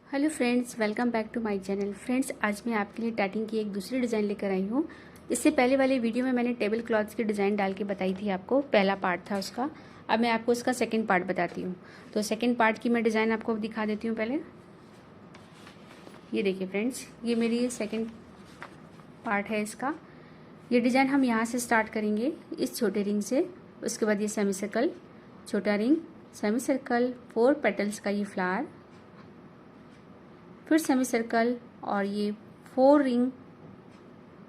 Hello friends, welcome back to my channel. Friends, आज मैं आपके लिए टैटिंग की एक दूसरी डिज़ाइन लेकर आई हूँ। इससे पहले वाले वीडियो में मैंने टेबल क्लॉथ्स की डिज़ाइन डाल के बताई थी आपको, पहला पार्ट था उसका। अब मैं आपको उसका सेकंड पार्ट बताती हूँ। तो सेकंड पार्ट की मैं डिज़ाइन आपको दिखा देती हूँ। पहले ये देखिए फ्रेंड्स, ये मेरी सेकेंड पार्ट है इसका। ये डिज़ाइन हम यहाँ से स्टार्ट करेंगे, इस छोटे रिंग से। उसके बाद ये सेमी सर्कल, छोटा रिंग, सेमी सर्कल, 4 पेटल्स का ये फ्लावर, फिर सेमी सर्कल और ये 4 रिंग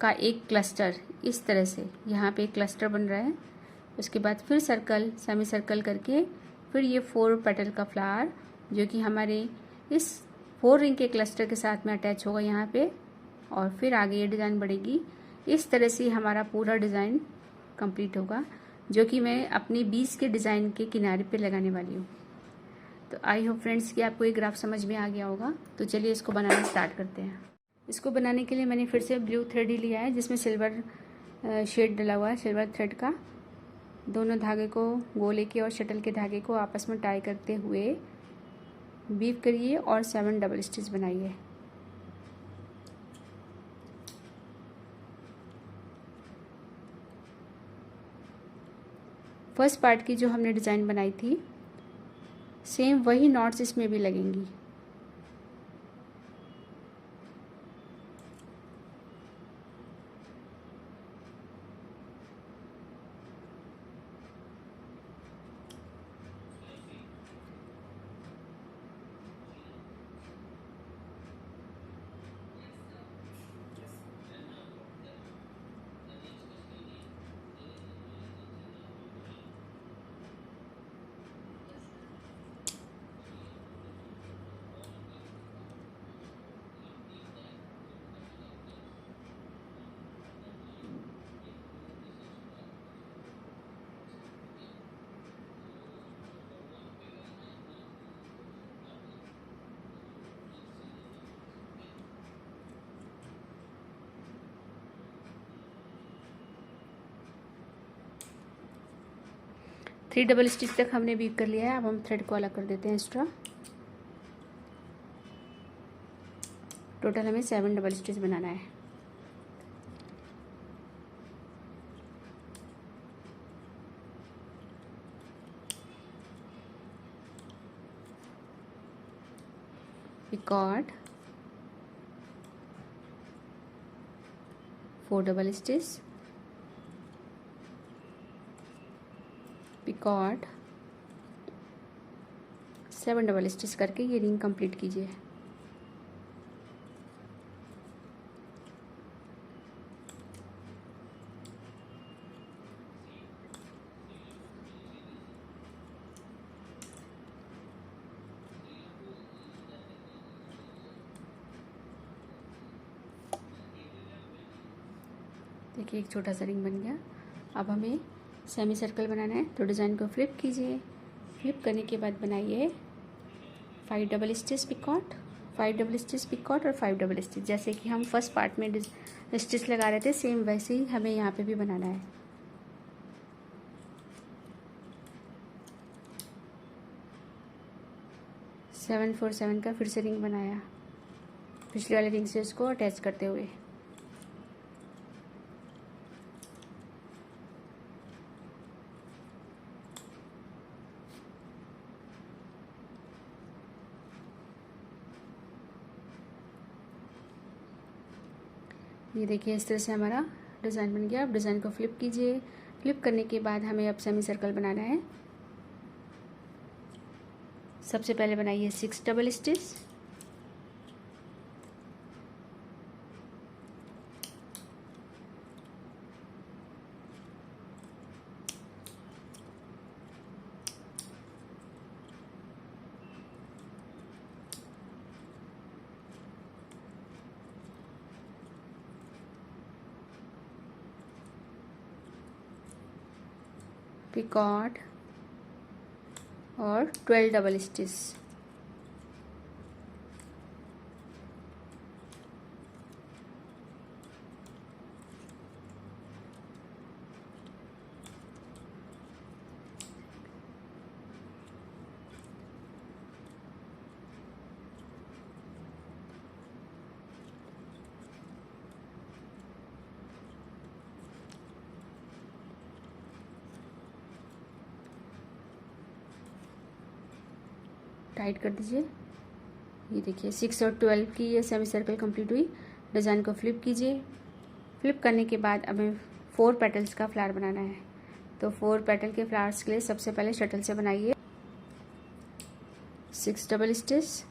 का एक क्लस्टर। इस तरह से यहाँ पे एक क्लस्टर बन रहा है। उसके बाद फिर सर्कल, सेमी सर्कल करके फिर ये 4 पेटल का फ्लावर, जो कि हमारे इस 4 रिंग के क्लस्टर के साथ में अटैच होगा यहाँ पे। और फिर आगे ये डिज़ाइन बढ़ेगी। इस तरह से हमारा पूरा डिज़ाइन कंप्लीट होगा, जो कि मैं अपनी 20 के डिज़ाइन के किनारे पे लगाने वाली हूँ। तो आई होप फ्रेंड्स कि आपको ये ग्राफ समझ में आ गया होगा। तो चलिए इसको बनाना स्टार्ट करते हैं। इसको बनाने के लिए मैंने फिर से ब्लू थ्रेड ही लिया है, जिसमें सिल्वर शेड डला हुआ है, सिल्वर थ्रेड का। दोनों धागे को गोले के और शटल के धागे को आपस में टाई करते हुए वीव करिए और 7 डबल स्टिच बनाइए। फर्स्ट पार्ट की जो हमने डिज़ाइन बनाई थी, सेम वही नॉट्स इसमें भी लगेंगी। थ्री डबल स्टिच तक हमने वीव कर लिया है। अब हम थ्रेड को अलग कर देते हैं एक्स्ट्रा। टोटल हमें 7 डबल स्टिच बनाना है। Picot, 4 double stitch, picot, 7 double stitch करके ये रिंग कंप्लीट कीजिए। देखिए, एक छोटा सा रिंग बन गया। अब हमें सेमी सर्कल बनाना है, तो डिज़ाइन को फ्लिप कीजिए। फ्लिप करने के बाद बनाइए 5 double stitch picot, 5 double stitch picot और 5 डबल स्टिच। जैसे कि हम फर्स्ट पार्ट में स्टिच लगा रहे थे, सेम वैसे ही हमें यहाँ पे भी बनाना है। सेवन 4 7 का फिर से रिंग बनाया, पिछले वाले रिंग से उसको अटैच करते हुए। ये देखिए, इस तरह से हमारा डिज़ाइन बन गया। अब डिज़ाइन को फ्लिप कीजिए। फ्लिप करने के बाद हमें अब सेमी सर्कल बनाना है। सबसे पहले बनाइए 6 डबल स्टिच, पिकॉट और 12 डबल स्टिच। टाइट कर दीजिए। ये देखिए 6 और 12 की ये सेमी सर्कल कंप्लीट हुई। डिज़ाइन को फ्लिप कीजिए। फ्लिप करने के बाद हमें 4 पेटल्स का फ्लावर बनाना है। तो 4 पेटल के फ्लावर्स के लिए सबसे पहले शटल से बनाइए 6 double stitch,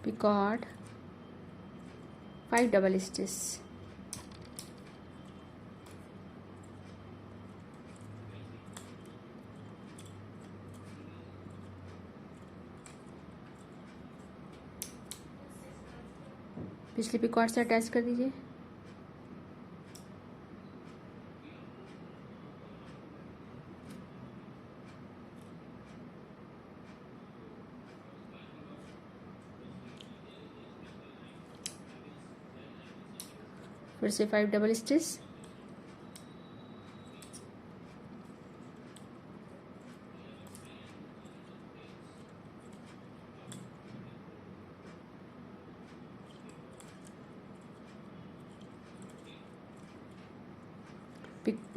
picot, 5 double stitch, पिछली पिकॉट से अटैच कर दीजिए। फिर से 5 डबल स्टिच,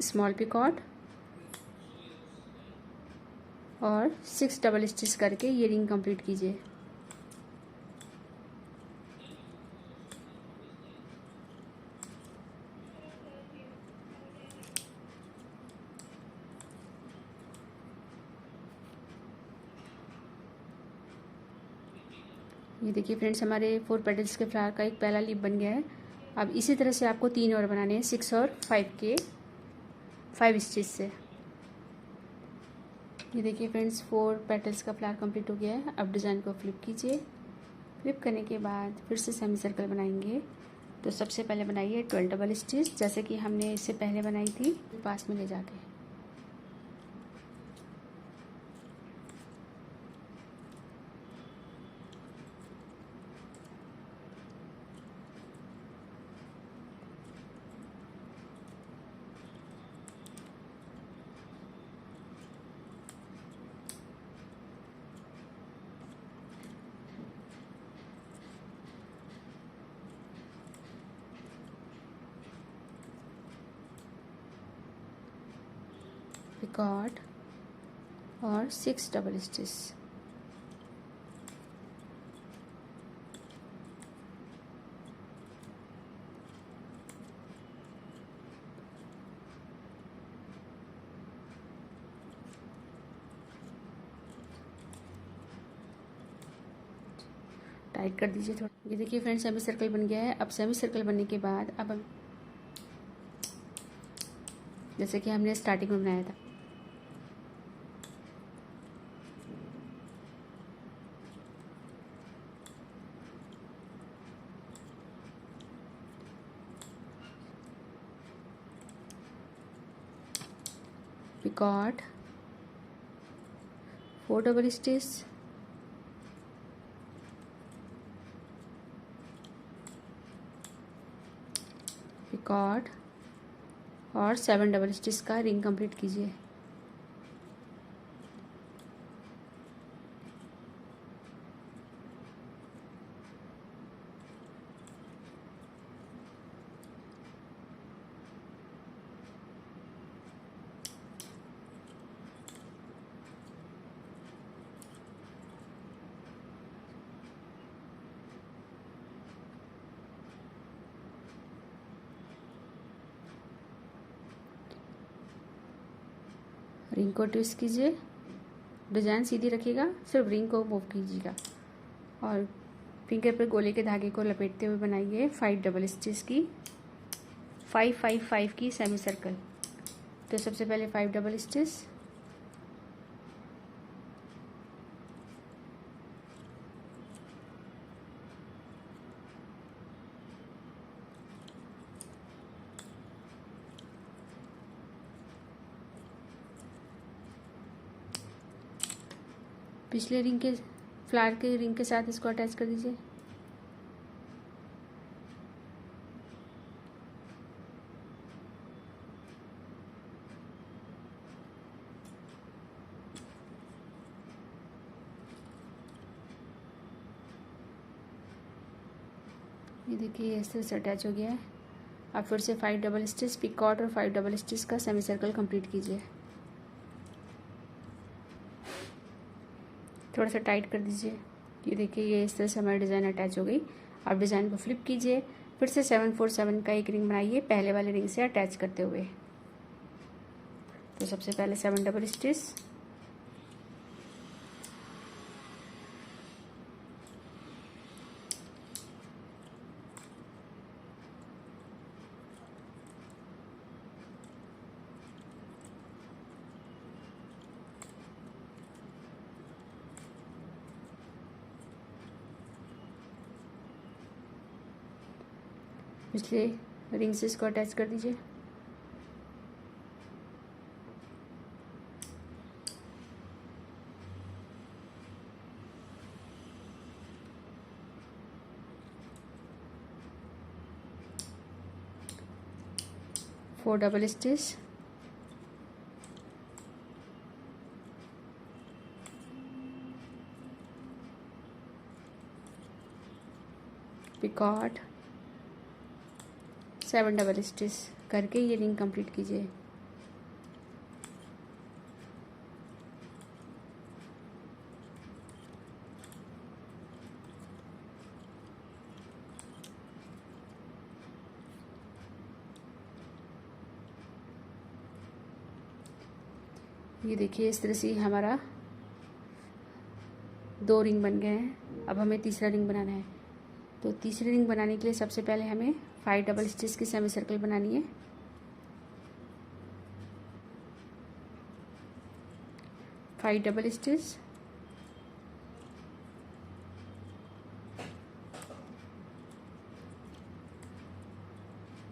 स्मॉल पिकॉट और 6 डबल स्टिच करके ये रिंग कंप्लीट कीजिए। ये देखिए फ्रेंड्स, हमारे 4 पेटल्स के फ्लावर का एक पहला लीफ बन गया है। अब इसी तरह से आपको 3 और बनाने हैं 6 और 5 के 5 स्टिच से। ये देखिए फ्रेंड्स, 4 पेटल्स का फ्लावर कंप्लीट हो गया है। अब डिज़ाइन को फ्लिप कीजिए। फ्लिप करने के बाद फिर से सेमी सर्कल बनाएंगे। तो सबसे पहले बनाइए 12 डबल स्टिच, जैसे कि हमने इससे पहले बनाई थी, पास में ले जाके। पिकॉट और 6 डबल स्टिच, टाइट कर दीजिए थोड़ा। ये देखिए फ्रेंड्स, सेमी सर्कल बन गया है। अब सेमी सर्कल बनने के बाद अब जैसे कि हमने स्टार्टिंग में बनाया था, पिकॉट, 4 डबल स्टिच, पिकॉट और 7 डबल स्टिच का रिंग कंप्लीट कीजिए। रिंग को ट्विस्ट कीजिए। डिज़ाइन सीधी रखिएगा, सिर्फ रिंग को मूव कीजिएगा और फिंगर पर गोले के धागे को लपेटते हुए बनाइए 5 डबल स्टिच की 5-5-5 की सेमी सर्कल। तो सबसे पहले 5 डबल स्टिच, पिछले रिंग के फ्लावर के रिंग के साथ इसको अटैच कर दीजिए। ये देखिए ये इस तरह से अटैच हो गया है। अब फिर से 5 डबल स्टिच पिकॉट और 5 डबल स्टिच का सेमी सर्कल कंप्लीट कीजिए। थोड़ा सा टाइट कर दीजिए। ये देखिए ये इस तरह से हमारी डिज़ाइन अटैच हो गई। अब डिज़ाइन को फ्लिप कीजिए, फिर से 747 का एक रिंग बनाइए पहले वाले रिंग से अटैच करते हुए। तो सबसे पहले 7 डबल स्टिच, पिछले रिंग से इसको अटैच कर दीजिए। Four double stitch, picot, 7 double stitch करके ये रिंग कंप्लीट कीजिए। ये देखिए इस तरह से हमारा 2 रिंग बन गए हैं। अब हमें तीसरा रिंग बनाना है। तो तीसरे रिंग बनाने के लिए सबसे पहले हमें 5 डबल स्टिच की सेमी सर्कल बनानी है। 5 double stitch,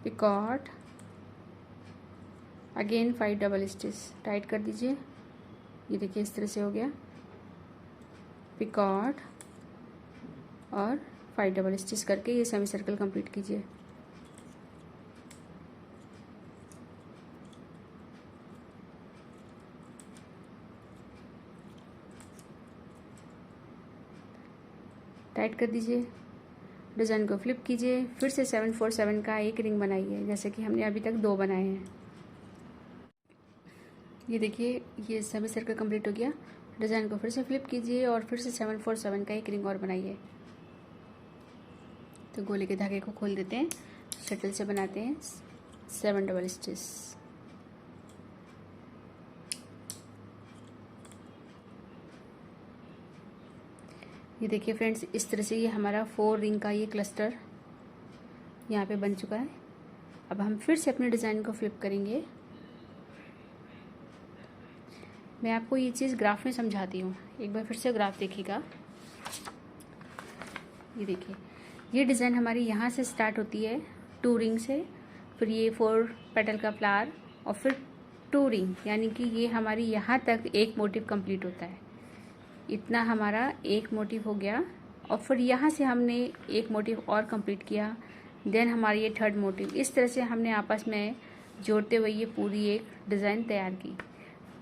picot, again 5 double stitch, tight कर दीजिए। ये देखिए इस तरह से हो गया। पिकॉट और 5 डबल स्टिच करके ये सेमी सर्कल कंप्लीट कीजिए। टाइट कर दीजिए। डिज़ाइन को फ्लिप कीजिए, फिर से 747 का एक रिंग बनाइए जैसे कि हमने अभी तक 2 बनाए हैं। ये देखिए ये सेमी सर्कल कंप्लीट हो गया। डिज़ाइन को फिर से फ्लिप कीजिए और फिर से 747 का एक रिंग और बनाइए। तो गोले के धागे को खोल देते हैं, शटल से बनाते हैं 7 डबल स्टिच। ये देखिए फ्रेंड्स इस तरह से ये हमारा 4 रिंग का ये क्लस्टर यहाँ पे बन चुका है। अब हम फिर से अपने डिज़ाइन को फ्लिप करेंगे। मैं आपको ये चीज़ ग्राफ में समझाती हूँ, एक बार फिर से ग्राफ देखिएगा। ये देखिए ये डिज़ाइन हमारी यहाँ से स्टार्ट होती है 2 रिंग से, फिर ये 4 पेटल का फ्लावर और फिर 2 रिंग, यानी कि ये हमारी यहाँ तक एक मोटिव कंप्लीट होता है। इतना हमारा एक मोटिव हो गया और फिर यहाँ से हमने एक मोटिव और कंप्लीट किया, देन हमारी ये 3rd मोटिव। इस तरह से हमने आपस में जोड़ते हुए ये पूरी एक डिज़ाइन तैयार की।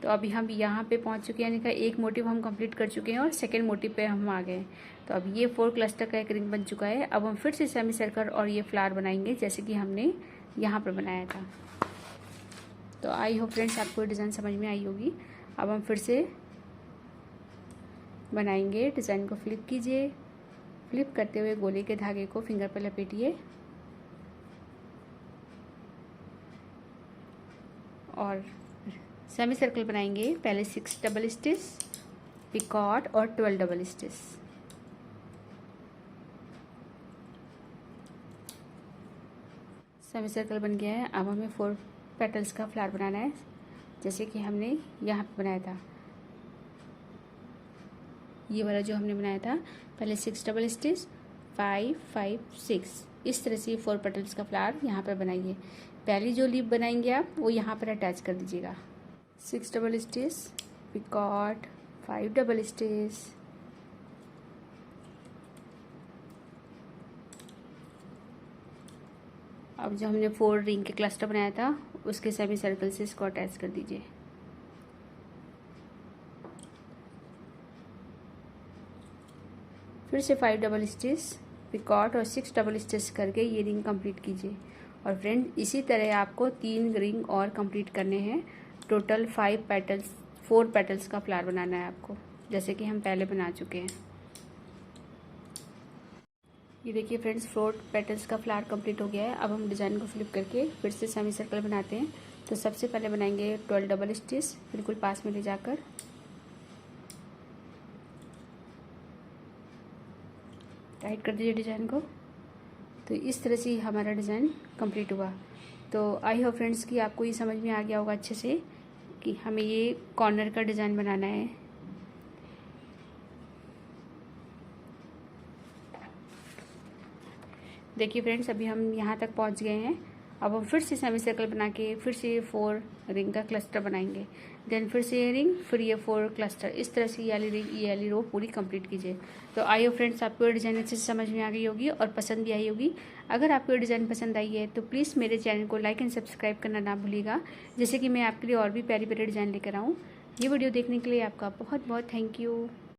तो अभी हम यहाँ पे पहुँच चुके हैं, यानी कि एक मोटिव हम कंप्लीट कर चुके हैं और 2nd मोटिव पे हम आ गए। तो अब ये 4 क्लस्टर का एक रिंग बन चुका है। अब हम फिर से सेमी सर्कल और ये फ्लावर बनाएंगे जैसे कि हमने यहाँ पर बनाया था। तो आई होप फ्रेंड्स आपको डिज़ाइन समझ में आई होगी। अब हम फिर से बनाएंगे। डिज़ाइन को फ्लिप कीजिए, फ्लिप करते हुए गोले के धागे को फिंगर पर लपेटिए और सेमी सर्कल बनाएंगे। पहले 6 डबल स्टिच, पिकॉट और 12 डबल स्टिच। सेमी सर्कल बन गया है। अब हमें 4 पेटल्स का फ्लावर बनाना है जैसे कि हमने यहाँ पे बनाया था। ये वाला जो हमने बनाया था, पहले 6 डबल स्टिच, 5 5 6, इस तरह से 4 पेटल्स का फ्लावर यहाँ पर बनाइए। पहली जो लीफ बनाएंगे आप वो यहाँ पर अटैच कर दीजिएगा। 6 double stitch, picot, 5 double stitch, अब जो हमने 4 रिंग के क्लस्टर बनाया था उसके सेमी सर्कल से इसको अटैच कर दीजिए। फिर से 5 डबल स्टिच, पिकॉट और 6 डबल स्टिच करके ये रिंग कंप्लीट कीजिए। और फ्रेंड इसी तरह आपको 3 रिंग और कंप्लीट करने हैं। टोटल 4 पेटल्स का फ्लावर बनाना है आपको, जैसे कि हम पहले बना चुके हैं। ये देखिए फ्रेंड्स, 4 पेटल्स का फ्लावर कंप्लीट हो गया है। अब हम डिज़ाइन को फ्लिप करके फिर से सेमी सर्कल बनाते हैं। तो सबसे पहले बनाएंगे 12 डबल स्टिच, बिल्कुल पास में ले जाकर टाइट कर दीजिए डिज़ाइन को। तो इस तरह से हमारा डिज़ाइन कंप्लीट हुआ। तो आई होप फ्रेंड्स कि आपको ये समझ में आ गया होगा अच्छे से कि हमें ये कॉर्नर का डिज़ाइन बनाना है। देखिए फ्रेंड्स, अभी हम यहाँ तक पहुँच गए हैं। अब हम फिर से सेमी सर्कल बना के फिर से 4 रिंग का क्लस्टर बनाएंगे। देन फिर से ये रिंग, फिर ये 4 क्लस्टर, इस तरह से ये वाली रिंग, ये वाली रो पूरी कंप्लीट कीजिए। तो आई होप फ्रेंड्स आपको ये डिज़ाइन अच्छे से समझ में आ गई होगी और पसंद भी आई होगी। अगर आपको ये डिज़ाइन पसंद आई है तो प्लीज़ मेरे चैनल को लाइक एंड सब्सक्राइब करना ना भूलिएगा, जैसे कि मैं आपके लिए और भी प्यारी प्यारी डिज़ाइन लेकर आऊँ। ये वीडियो देखने के लिए आपका बहुत बहुत थैंक यू।